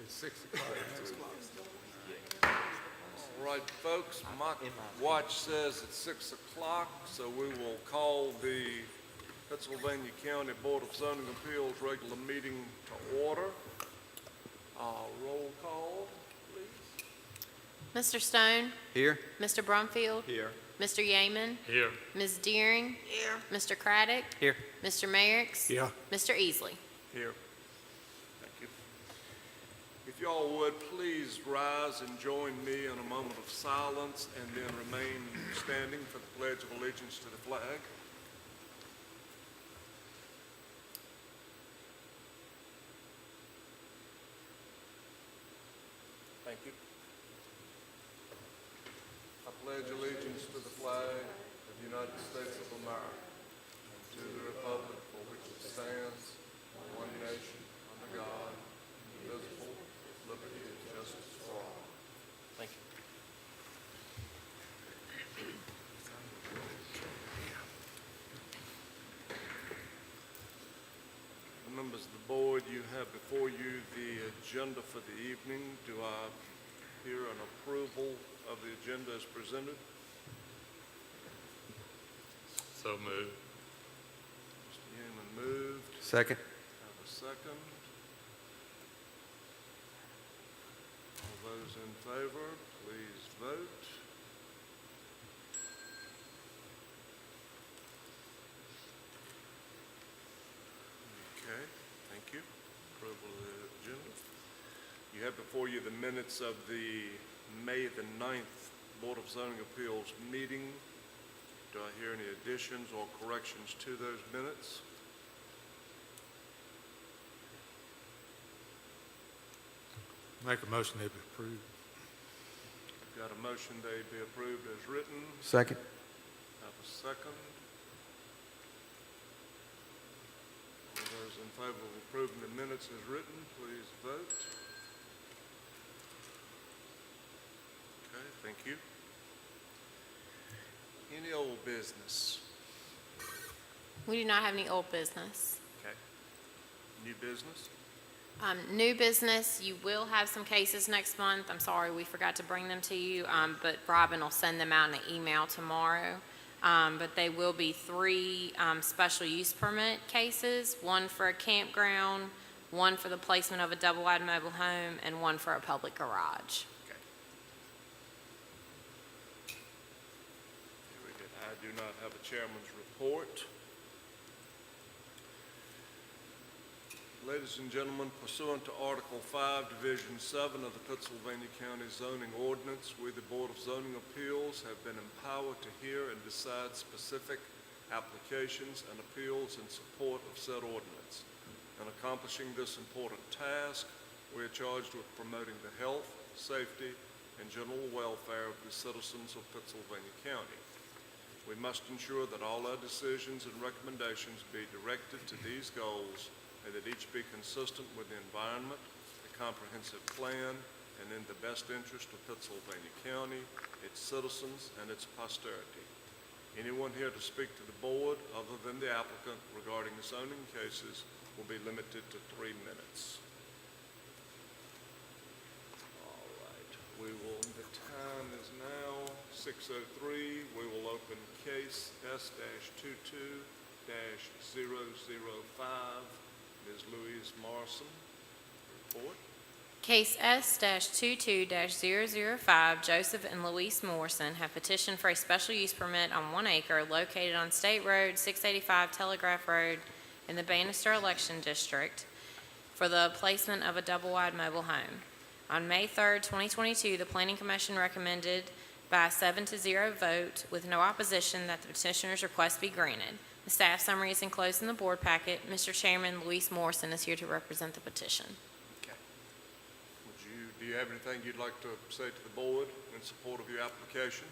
It's 6 o'clock. All right, folks, my watch says it's 6 o'clock, so we will call the Pennsylvania County Board of Zoning Appeals regular meeting to order. Roll call, please. Mr. Stone? Here? Mr. Brumfield? Here. Mr. Yeaman? Here. Ms. Deering? Here. Mr. Craddock? Here. Mr. Merricks? Yeah. Mr. Easley? Here. Thank you. If y'all would, please rise and join me in a moment of silence and then remain standing for the Pledge of Allegiance to the flag. Thank you. I pledge allegiance to the flag of the United States of America and to the republic for which it stands, one nation, under God, indivisible, with liberty and justice for all. Thank you. Members of the board, you have before you the agenda for the evening. Do I hear an approval of the agenda as presented? So moved. Mr. Yeaman moved. Second. Have a second. All those in favor, please vote. Okay, thank you. Approval of the agenda. You have before you the minutes of the May the 9th Board of Zoning Appeals meeting. Do I hear any additions or corrections to those minutes? Make a motion they be approved. Got a motion they be approved as written. Second. Have a second. All those in favor of approving the minutes as written, please vote. Okay, thank you. Any old business? We do not have any old business. Okay. New business? New business, you will have some cases next month. I'm sorry, we forgot to bring them to you, but Robin will send them out in an email tomorrow. But they will be 3 special use permit cases, 1 for a campground, 1 for the placement of a double-wide mobile home, and 1 for a public garage. Okay. Very good. I do not have a chairman's report. Ladies and gentlemen, pursuant to Article 5, Division 7 of the Pennsylvania County Zoning Ordinance, we, the Board of Zoning Appeals, have been empowered to hear and decide specific applications and appeals in support of said ordinance. In accomplishing this important task, we are charged with promoting the health, safety, and general welfare of the citizens of Pennsylvania County. We must ensure that all our decisions and recommendations be directed to these goals and that each be consistent with the environment, the comprehensive plan, and in the best interest of Pennsylvania County, its citizens, and its posterity. Anyone here to speak to the board other than the applicant regarding the zoning cases will be limited to 3 minutes. All right, the time is now 6:03. We will open case S-22-005. Ms. Louise Morrison, report. Case S-22-005, Joseph and Louise Morrison have petitioned for a special use permit on 1 acre located on State Road 685 Telegraph Road in the Bannister Election District for the placement of a double-wide mobile home. On May 3rd, 2022, the Planning Commission recommended by a 7-0 vote with no opposition that the petitioner's request be granted. The staff summary is enclosed in the board packet. Mr. Chairman, Louise Morrison is here to represent the petition. Okay. Do you have anything you'd like to say to the board in support of your application?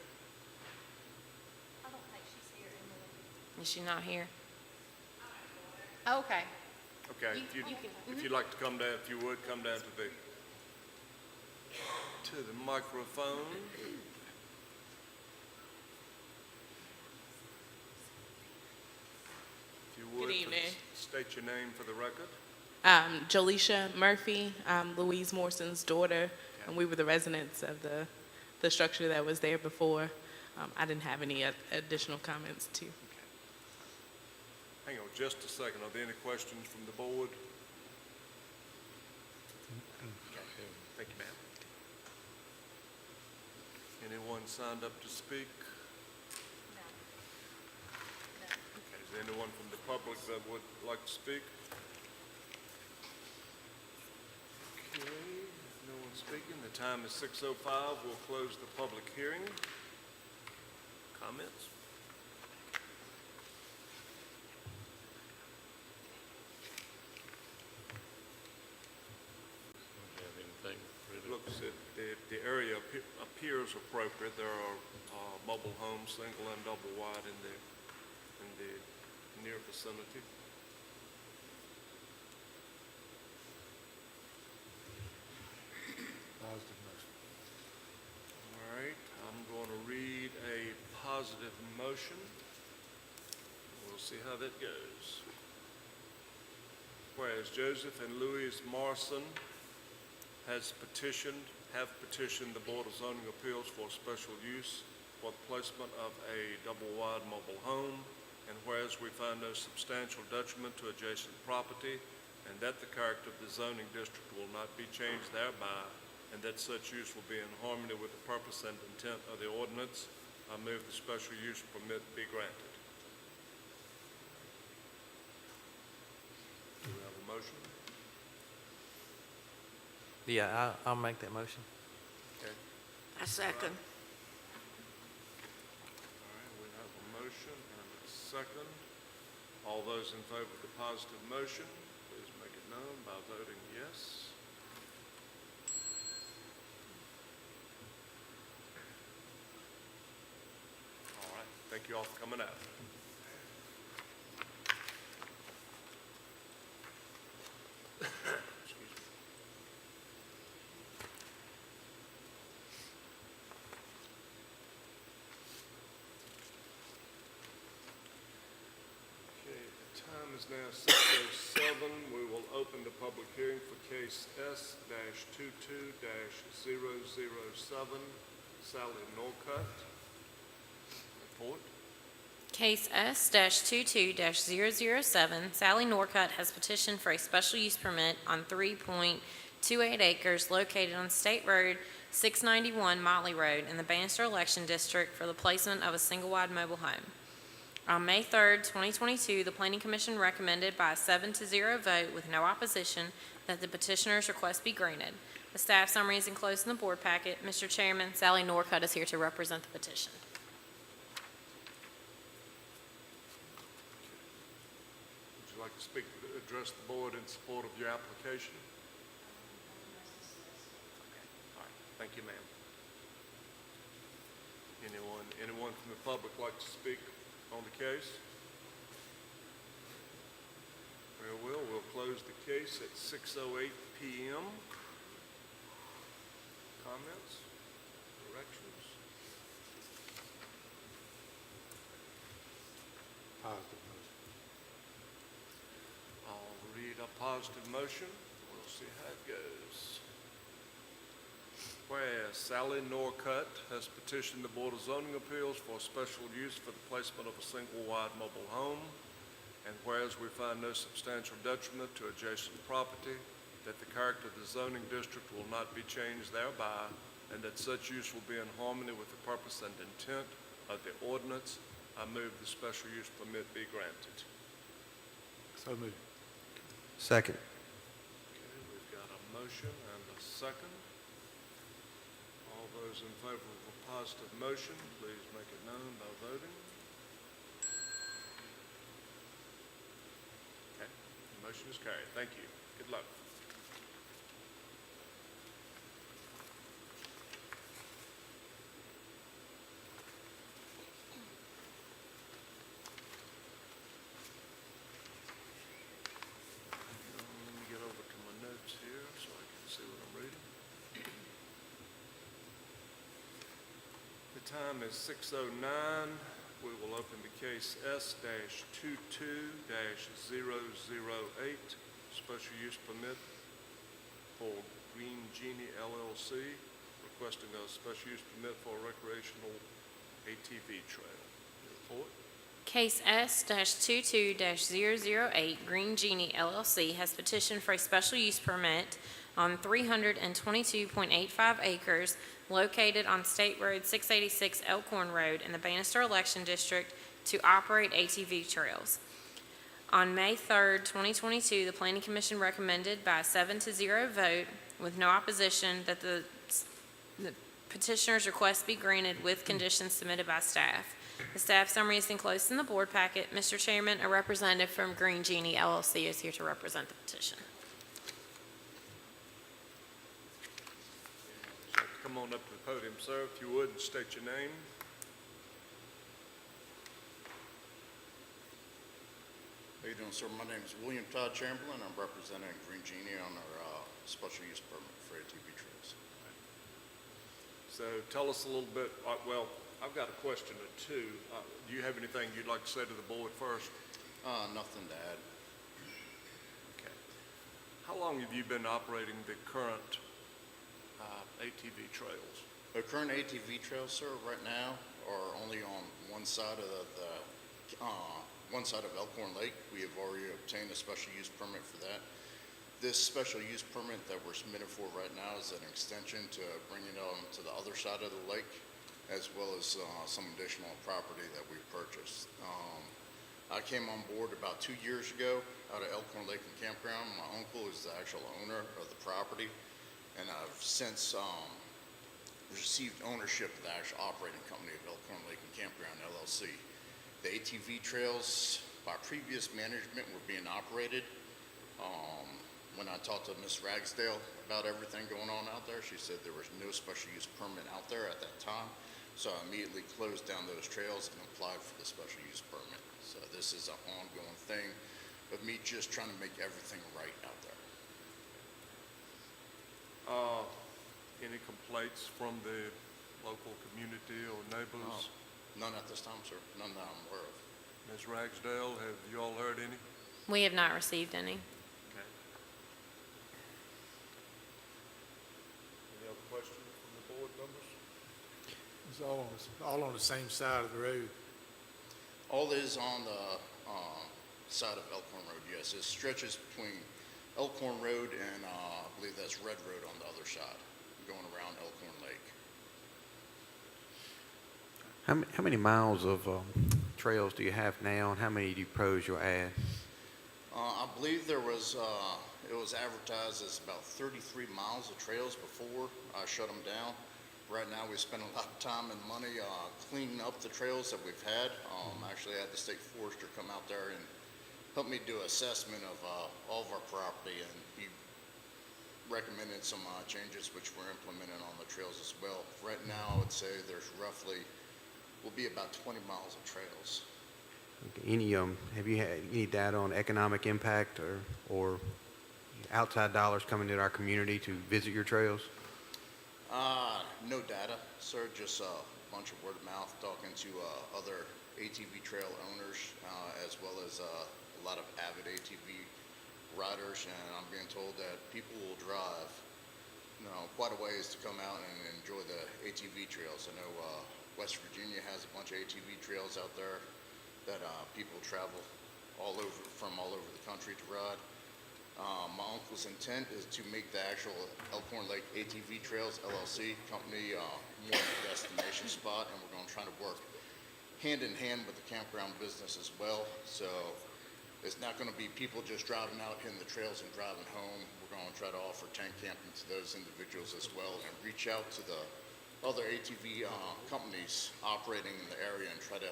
I don't think she's here, Emily. Is she not here? Okay. Okay, if you'd like to come down, if you would, come down to the microphone. If you would, Good evening. state your name for the record. Jolisha Murphy, Louise Morrison's daughter, and we were the residents of the structure that was there before. I didn't have any additional comments to. Hang on just a second. Are there any questions from the board? Okay. Thank you, ma'am. Anyone signed up to speak? No. Okay. Is there anyone from the public that would like to speak? Okay. If no one's speaking, the time is 6:05. We'll close the public hearing. Comments? Don't have anything really. Looks at the area appears appropriate. There are mobile homes, single and double wide in the near vicinity. Positive motion. All right, I'm going to read a positive motion. We'll see how that goes. Whereas Joseph and Louise Morrison have petitioned the Board of Zoning Appeals for special use for the placement of a double-wide mobile home, and whereas we find no substantial detriment to adjacent property, and that the character of the zoning district will not be changed thereby, and that such use will be in harmony with the purpose and intent of the ordinance, I move the special use permit be granted. Do we have a motion? Yeah, I'll make that motion. Okay. I second. All right, we have a motion and a second. All those in favor of the positive motion, please make it known by voting yes. All right, thank you all for coming out. Excuse me. Okay, the time is now 6:07. We will open the public hearing for case S-22-007, Sally Norcutt. Report. Case S-22-0007, Sally Norcutt has petitioned for a special use permit on 3.28 acres located on State Road 691 Motley Road in the Bannister Election District for the placement of a single-wide mobile home. On May 3rd, 2022, the Planning Commission recommended by a 7-0 vote with no opposition that the petitioner's request be granted. The staff summary is enclosed in the board packet. Mr. Chairman, Sally Norcutt is here to represent the petition. Would you like to speak, address the board in support of your application? Okay, all right, thank you, ma'am. Anyone from the public like to speak on the case? Very well, we'll close the case at 6:08 p.m. Comments, corrections? Positive motion. I'll read a positive motion. We'll see how it goes. Whereas Sally Norcutt has petitioned the Board of Zoning Appeals for special use for the placement of a single-wide mobile home, and whereas we find no substantial detriment to adjacent property, that the character of the zoning district will not be changed thereby, and that such use will be in harmony with the purpose and intent of the ordinance, I move the special use permit be granted. So moved. Second. Okay, we've got a motion and a second. All those in favor of a positive motion, please make it known by voting. Okay, the motion is carried. Thank you. Good luck. Let me get over to my notes here so I can see what I'm reading. The time is 6:09. We will open the case S-22-008, special use permit for Green Genie LLC, requesting a special use permit for a recreational ATV trail. Your report? Case S-22-008, Green Genie LLC has petitioned for a special use permit on 322.85 acres located on State Road 686 Elkhorn Road in the Bannister Election District to operate ATV trails. On May 3rd, 2022, the Planning Commission recommended by a 7-0 vote with no opposition that the petitioner's request be granted with conditions submitted by staff. The staff summary is enclosed in the board packet. Mr. Chairman, a representative from Green Genie LLC is here to represent the petition. So come on up to the podium, sir, if you would, and state your name. How you doing, sir? My name is William Todd Chamberlain. I'm representing Green Genie on our special use permit for ATV trails. So tell us a little bit, well, I've got a question or two. Do you have anything you'd like to say to the board first? Nothing to add. Okay. How long have you been operating the current ATV trails? The current ATV trails, sir, right now are only on one side of one side of Elkhorn Lake. We have already obtained a special use permit for that. This special use permit that we're submitting for right now is an extension to bring it on to the other side of the lake, as well as some additional property that we purchased. I came on board about 2 years ago out of Elkhorn Lake and Campground. My uncle is the actual owner of the property, and I've since received ownership of the actual operating company of Elkhorn Lake and Campground LLC. The ATV trails by previous management were being operated. When I talked to Ms. Ragsdale about everything going on out there, she said there was no special use permit out there at that time. So I immediately closed down those trails and applied for the special use permit. So this is an ongoing thing of me just trying to make everything right out there. Any complaints from the local community or neighbors? None at this time, sir. None that I'm aware of. Ms. Ragsdale, have you all heard any? We have not received any. Okay. Any other questions from the board members? It's all on the same side of the road. All is on the side of Elkhorn Road, yes. It stretches between Elkhorn Road and I believe that's Red Road on the other side, going around Elkhorn Lake. How many miles of trails do you have now, and how many do you propose you'll add? I believe there was, it was advertised as about 33 miles of trails before I shut them down. Right now, we spend a lot of time and money cleaning up the trails that we've had. Actually, I had the state forester come out there and help me do assessment of all of our property, and he recommended some changes which were implemented on the trails as well. Right now, I would say there's roughly, will be about 20 miles of trails. Any have you had any data on economic impact or outside dollars coming into our community to visit your trails? No data, sir, just a bunch of word of mouth, talking to other ATV trail owners, as well as a lot of avid ATV riders, and I'm being told that people will drive, quite a ways to come out and enjoy the ATV trails. I know West Virginia has a bunch of ATV trails out there that people travel from all over the country to ride. My uncle's intent is to make the actual Elkhorn Lake ATV Trails LLC company more of a destination spot, and we're going to try to work hand in hand with the campground business as well. So it's not going to be people just driving out in the trails and driving home. We're going to try to offer tent camping to those individuals as well, and reach out to the other ATV companies operating in the area and try to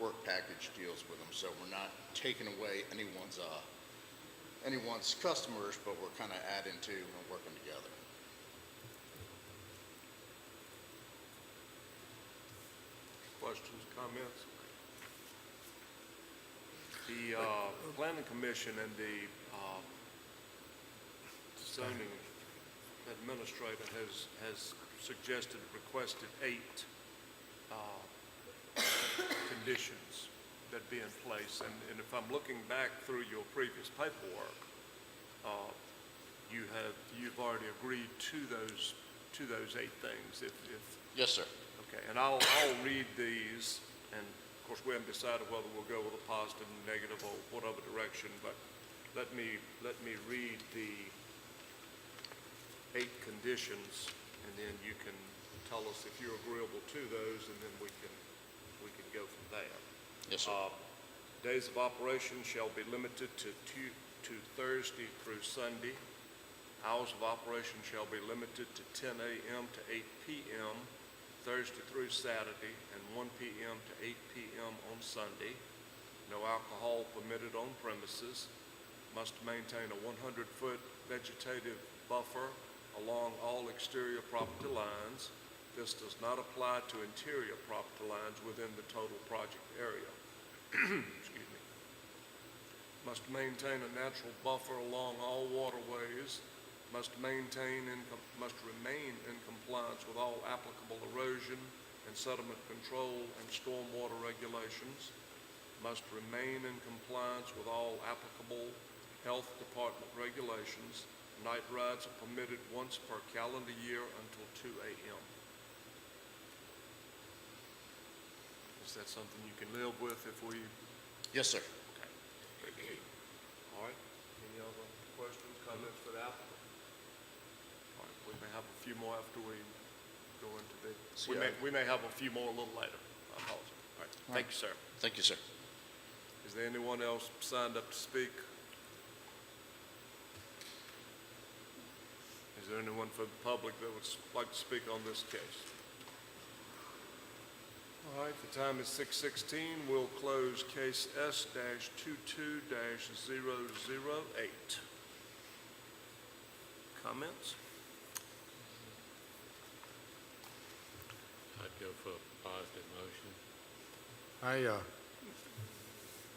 work package deals with them. So we're not taking away anyone's customers, but we're kind of adding to and working together. Questions, comments? The Planning Commission and the zoning administrator has suggested, requested 8 conditions that be in place. And if I'm looking back through your previous paperwork, you've already agreed to those 8 things, if, Yes, sir. okay, and I'll read these, and of course, we haven't decided whether we'll go with a positive, negative, or whatever direction, but let me read the 8 conditions, and then you can tell us if you're agreeable to those, and then we can go from there. Yes, sir. Days of operation shall be limited to Thursday through Sunday. Hours of operation shall be limited to 10 a.m. to 8 p.m. Thursday through Saturday, and 1 p.m. to 8 p.m. on Sunday. No alcohol permitted on premises. Must maintain a 100-foot vegetative buffer along all exterior property lines. This does not apply to interior property lines within the total project area. Excuse me. Must maintain a natural buffer along all waterways. Must remain in compliance with all applicable erosion and sediment control and stormwater regulations. Must remain in compliance with all applicable health department regulations. Night rides are permitted once per calendar year until 2 a.m. Is that something you can live with if we? Yes, sir. Okay. All right. Any other questions, comments for the applicant? All right. We may have a few more after we go into the. We may have a few more a little later. I apologize. All right. Thank you, sir. Thank you, sir. Is there anyone else signed up to speak? Is there anyone from the public that would like to speak on this case? All right, the time is 6:16. We'll close case S-22-008. Comments? I'd go for a positive motion.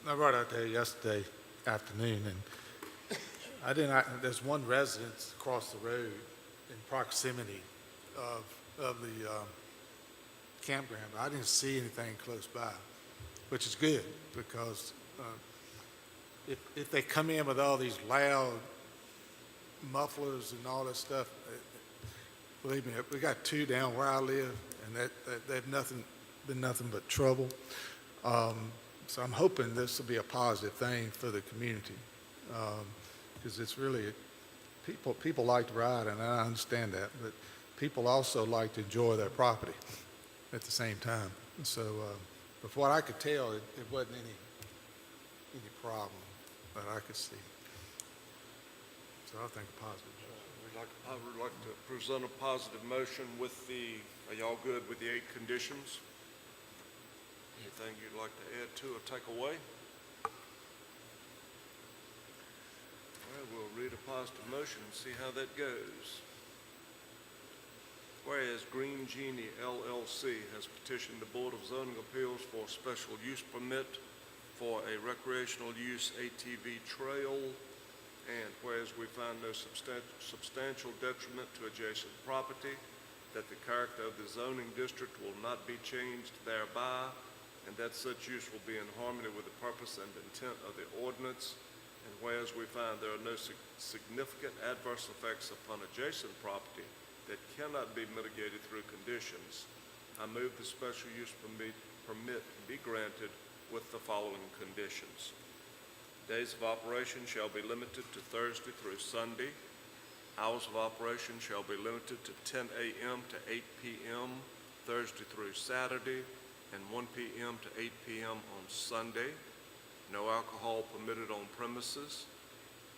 I rode out there yesterday afternoon, and there's one residence across the road in proximity of the campground. I didn't see anything close by, which is good, because if they come in with all these loud mufflers and all that stuff, believe me, we got 2 down where I live, and they've been nothing but trouble. So I'm hoping this will be a positive thing for the community, because it's really, people like to ride, and I understand that, but people also like to enjoy their property at the same time. So, from what I could tell, it wasn't any problem that I could see. So I think a positive. I would like to present a positive motion with are y'all good with the 8 conditions? Anything you'd like to add to or take away? All right, we'll read a positive motion and see how that goes. Whereas Green Genie LLC has petitioned the Board of Zoning Appeals for a special use permit for a recreational use ATV trail, and whereas we find no substantial detriment to adjacent property, that the character of the zoning district will not be changed thereby, and that such use will be in harmony with the purpose and intent of the ordinance, and whereas we find there are no significant adverse effects upon adjacent property that cannot be mitigated through conditions, I move the special use permit be granted with the following conditions. Days of operation shall be limited to Thursday through Sunday. Hours of operation shall be limited to 10 a.m. to 8 p.m. Thursday through Saturday, and 1 p.m. to 8 p.m. on Sunday. No alcohol permitted on premises.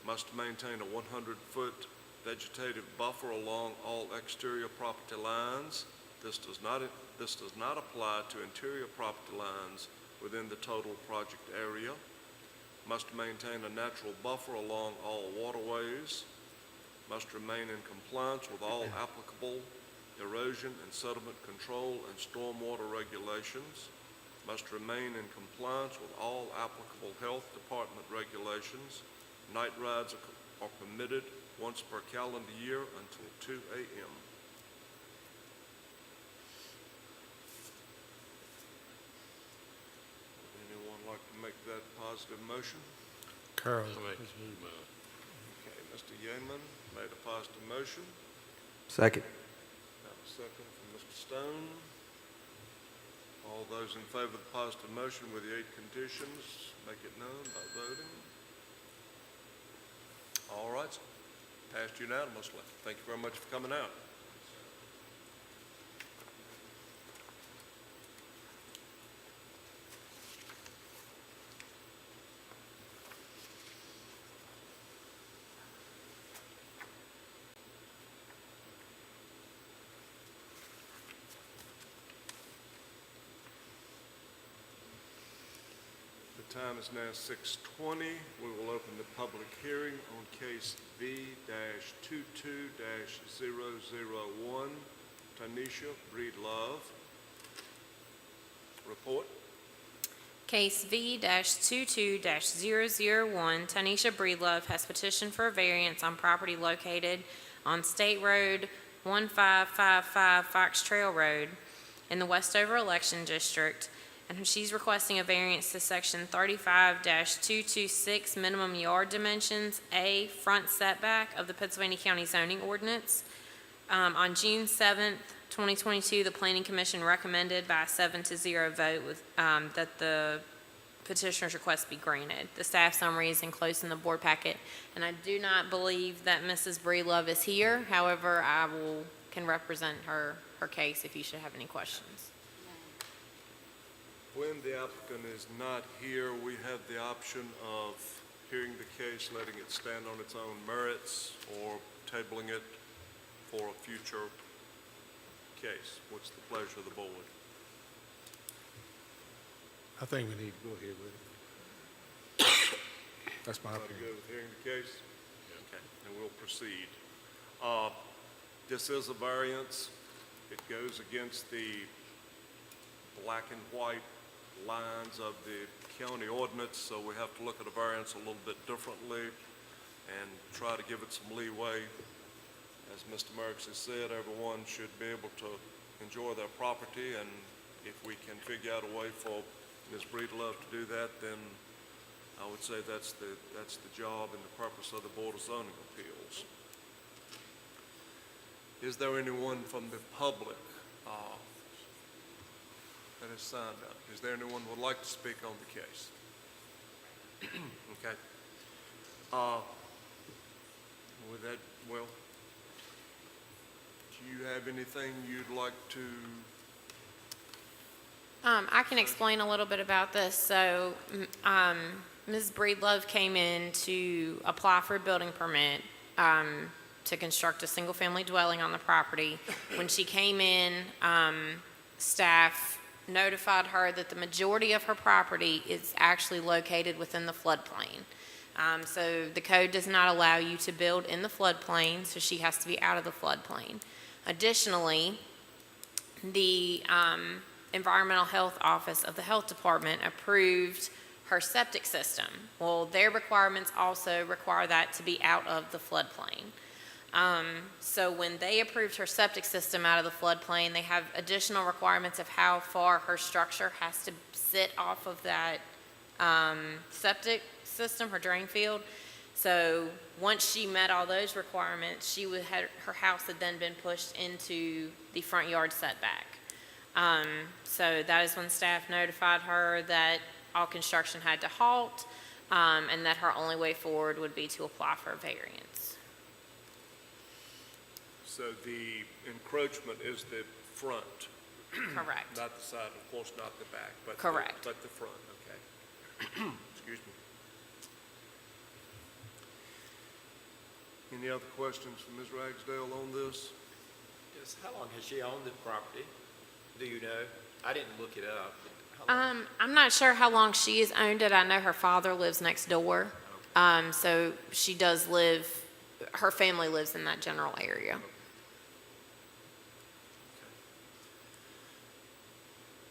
Must maintain a 100-foot vegetative buffer along all exterior property lines. This does not apply to interior property lines within the total project area. Must maintain a natural buffer along all waterways. Must remain in compliance with all applicable erosion and sediment control and stormwater regulations. Must remain in compliance with all applicable health department regulations. Night rides are permitted once per calendar year until 2 a.m. Would anyone like to make that positive motion? Carol. I'll make a motion. Okay, Mr. Yeaman made a positive motion. Second. Have a second from Mr. Stone. All those in favor of the positive motion with the 8 conditions, make it known by voting. All right, sir. Passed unanimously. Thank you very much for coming out. The time is now 6:20. We will open the public hearing on case V-22-0001, Tanisha Breedlove. Report. Case V-22-001, Tanisha Breedlove has petitioned for a variance on property located on State Road 1555 Fox Trail Road in the Westover Election District, and she's requesting a variance to section 35-226 minimum yard dimensions, A, front setback of the Pittsylvania County zoning ordinance. On June 7th, 2022, the Planning Commission recommended by a 7-0 vote that the petitioner's request be granted. The staff summary is enclosed in the board packet, and I do not believe that Mrs. Breedlove is here. However, can represent her case if you should have any questions. When the applicant is not here, we have the option of hearing the case, letting it stand on its own merits, or tabling it for a future case. What's the pleasure of the board? I think we need to go ahead with it. That's my Everybody opinion. good with hearing the case? Okay, and we'll proceed. This is a variance. It goes against the black and white lines of the county ordinance, so we have to look at a variance a little bit differently and try to give it some leeway. As Mr. Merckx has said, everyone should be able to enjoy their property, and if we can figure out a way for Ms. Breedlove to do that, then I would say that's the job and the purpose of the Board of Zoning Appeals. Is there anyone from the public that has signed up? Is there anyone who would like to speak on the case? Okay. With that, well, do you have anything you'd like to? I can explain a little bit about this. So, Ms. Breedlove came in to apply for a building permit to construct a single-family dwelling on the property. When she came in, staff notified her that the majority of her property is actually located within the floodplain. So the code does not allow you to build in the floodplain, so she has to be out of the floodplain. Additionally, the Environmental Health Office of the Health Department approved her septic system. Well, their requirements also require that to be out of the floodplain. So when they approved her septic system out of the floodplain, they have additional requirements of how far her structure has to sit off of that septic system, her drain field. So once she met all those requirements, her house had then been pushed into the front yard setback. So that is when staff notified her that all construction had to halt, and that her only way forward would be to apply for a variance. So the encroachment is the front, Correct. not the side, of course, not the back, but Correct. but the front. Okay. Excuse me. Any other questions from Ms. Ragsdale on this? Yes, how long has she owned the property? Do you know? I didn't look it up. I'm not sure how long she has owned it. I know her father lives next door. So she does her family lives in that general area.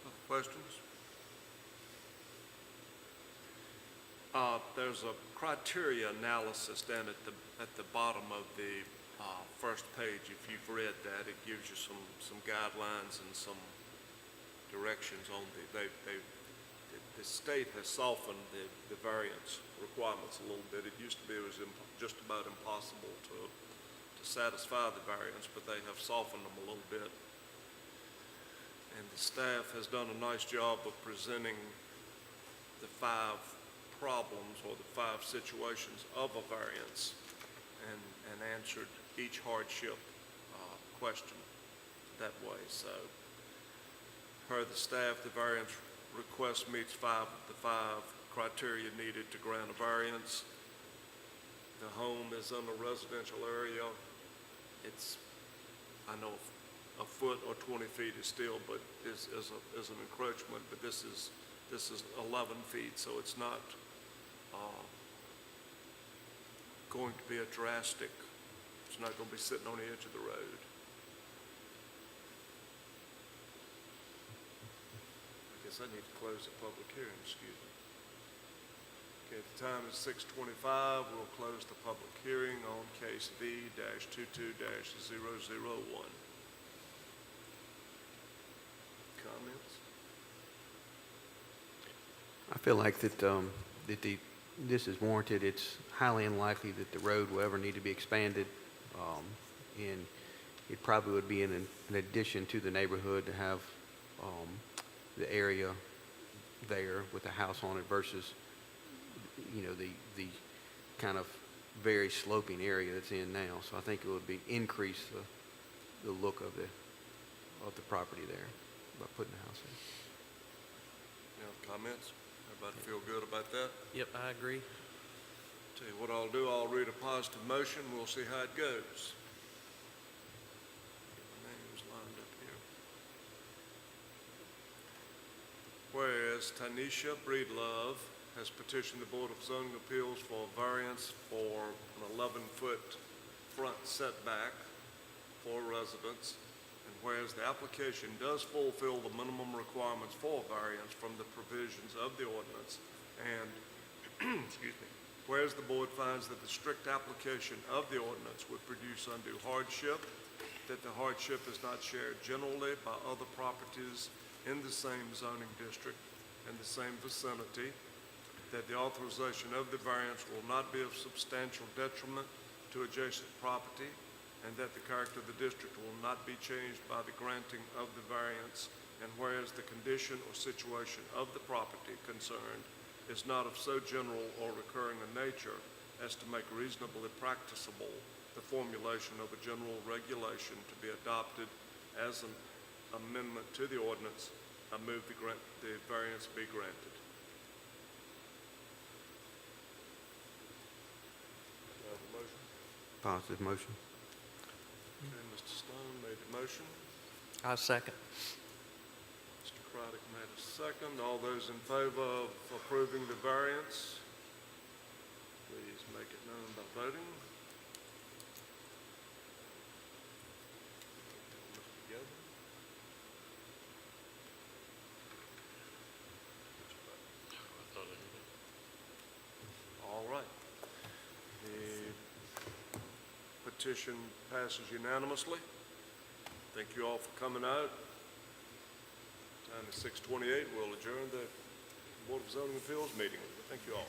Other questions? There's a criteria analysis down at the bottom of the first page. If you've read that, it gives you some guidelines and some directions on they the state has softened the variance requirements a little bit. It used to be it was just about impossible to satisfy the variance, but they have softened them a little bit. And the staff has done a nice job of presenting the 5 problems or the 5 situations of a variance and answered each hardship question that way. So per the staff, the variance request meets 5 of the 5 criteria needed to grant a variance. The home is in a residential area. It's, I know a foot or 20 feet is still, but is an encroachment, but this is 11 feet, so it's not going to be a drastic, it's not going to be sitting on the edge of the road. I guess I need to close the public hearing, excuse me. Okay, the time is 6:25. We'll close the public hearing on case V-22-0001. Comments? I feel like that this is warranted. It's highly unlikely that the road will ever need to be expanded, and it probably would be an addition to the neighborhood to have the area there with a house on it versus, you know, the kind of very sloping area that's in now. So I think it would be increase the look of the property there by putting the house in. Any other comments? Everybody feel good about that? Yep, I agree. Tell you what I'll do, I'll read a positive motion, we'll see how it goes. Get my names lined up here. Whereas Tanisha Breedlove has petitioned the Board of Zoning Appeals for a variance for an 11-foot front setback for residents, and whereas the application does fulfill the minimum requirements for variance from the provisions of the ordinance, and, excuse me, whereas the board finds that the strict application of the ordinance would produce undue hardship, that the hardship is not shared generally by other properties in the same zoning district and the same vicinity, that the authorization of the variance will not be of substantial detriment to adjacent property, and that the character of the district will not be changed by the granting of the variance, and whereas the condition or situation of the property concerned is not of so general or recurring a nature as to make reasonably practicable the formulation of a general regulation to be adopted as an amendment to the ordinance, I move the variance be granted. Do I have a motion? Positive motion. Okay, Mr. Stone made the motion. I second. Mr. Craddock made a second. All those in favor of approving the variance, please make it known by voting. I thought I did it. All right. The petition passes unanimously. Thank you all for coming out. Time is 6:28. We'll adjourn the Board of Zoning Appeals meeting. Thank you all.